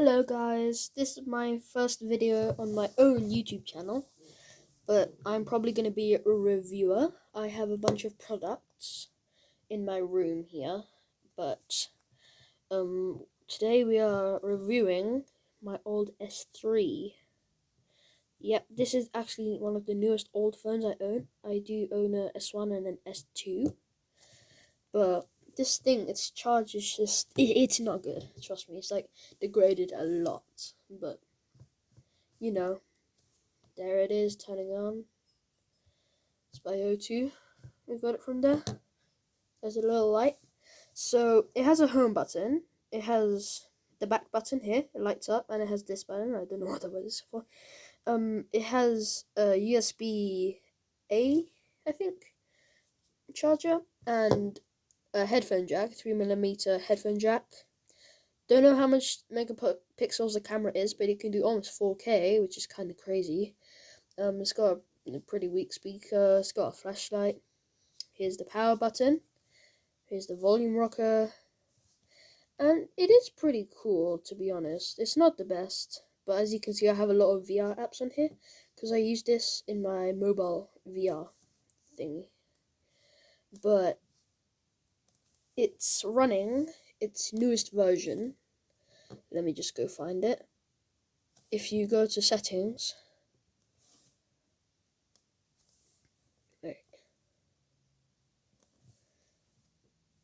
Hello guys, this is my first video on my own YouTube channel, but I'm probably going to be a reviewer. I have a bunch of products in my room here, but today we are reviewing my old S3. Yep, this is actually one of the newest old phones I own. I do own a S1 and an S2, but this thing, its charge is just, it's not good, trust me. It's like degraded a lot, but you know, there it is, turning on. It's by O2. We got it from there. There's a little light. So it has a home button. It has the back button here. It lights up, and it has this button. I don't know what that was for. It has a USB A, I think, charger, and a headphone jack, 3mm headphone jack. Don't know how much megapixels the camera is, but it can do almost 4K, which is kind of crazy. It's got a pretty weak speaker. It's got a flashlight. Here's the power button. Here's the volume rocker. And it is pretty cool, to be honest. It's not the best, but as you can see, I have a lot of VR apps on here because I use this in my mobile VR thingy. But it's running its newest version. Let me just go find it. If you go to settings,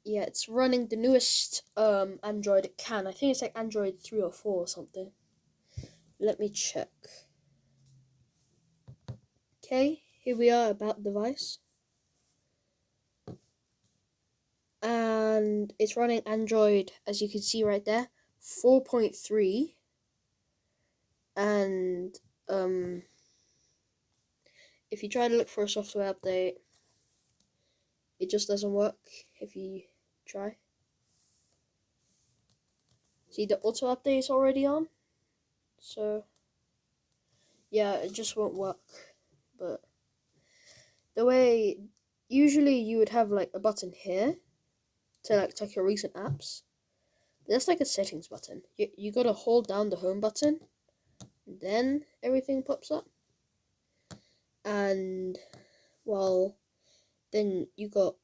yeah, it's running the newest Android it can. I think it's like Android 3 or 4 or something. Let me check. Okay, here we are about the device. And it's running Android, as you can see right there, 4.3. And if you try to look for a software update, it just doesn't work if you try. See, the auto update is already on. So yeah, it just won't work. But the way usually you would have like a button here to like check your recent apps. There's like a settings button. You gotta hold down the home button, then everything pops up. And well, then you got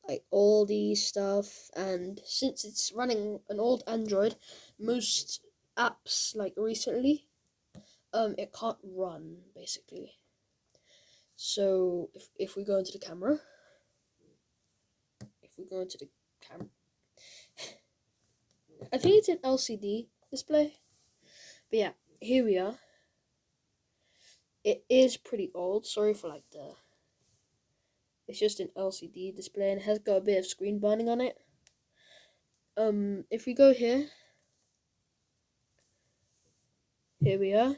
like all these stuff, and since it's running an old Android, most apps like recently, it can't run basically. So if we go into the camera, I think it's an LCD display. But yeah, here we are. It is pretty old. Sorry for like the. It's just an LCD display and it has got a bit of screen burning on it. If we go here we are.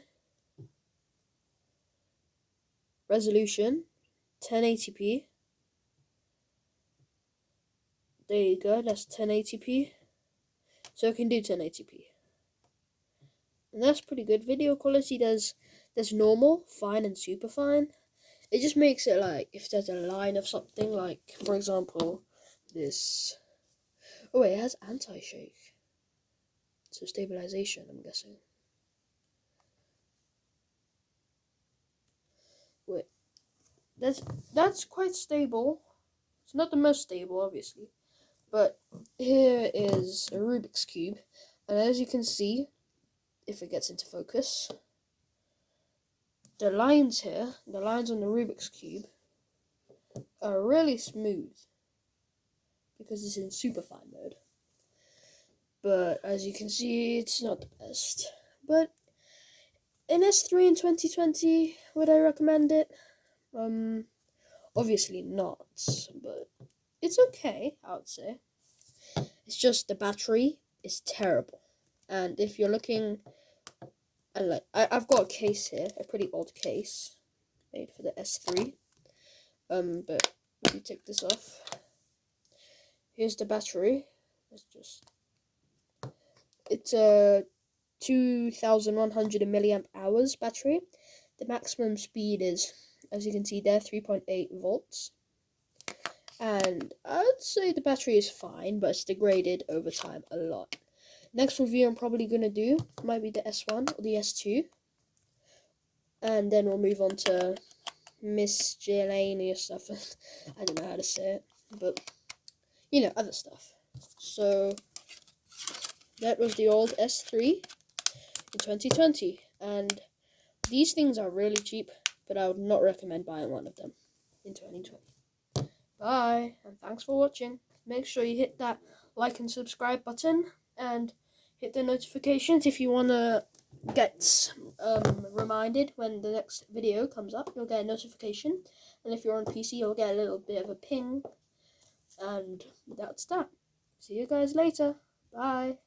Resolution 1080p. There you go. That's 1080p. So it can do 1080p. And that's pretty good. Video quality, there's normal, fine, and super fine. It just makes it like if there's a line of something, like for example, this. Oh wait, it has anti-shake. So stabilization, I'm guessing. Wait, that's quite stable. It's not the most stable, obviously, but here is a Rubik's Cube, and as you can see, if it gets into focus, the lines here, the lines on the Rubik's Cube, are really smooth because it's in superfine mode. But as you can see, it's not the best. But in S3 in 2020, would I recommend it? Obviously not, but it's okay, I would say. It's just the battery is terrible. And if you're looking, I've got a case here, a pretty old case made for the S3. But let me take this off. Here's the battery. It's a 2,100 milliamp hours battery. The maximum speed is, as you can see there, 3.8 volts. And I'd say the battery is fine, but it's degraded over time a lot. Next review I'm probably going to do might be the S1 or the S2. And then we'll move on to miscellaneous stuff. I don't know how to say it, but you know, other stuff. So that was the old S3 in 2020, and these things are really cheap, but I would not recommend buying one of them in 2020. Bye, and thanks for watching. Make sure you hit that like and subscribe button, and hit the notifications if you want to get reminded when the next video comes up. You'll get a notification, and if you're on PC, you'll get a little bit of a ping, and that's that. See you guys later. Bye.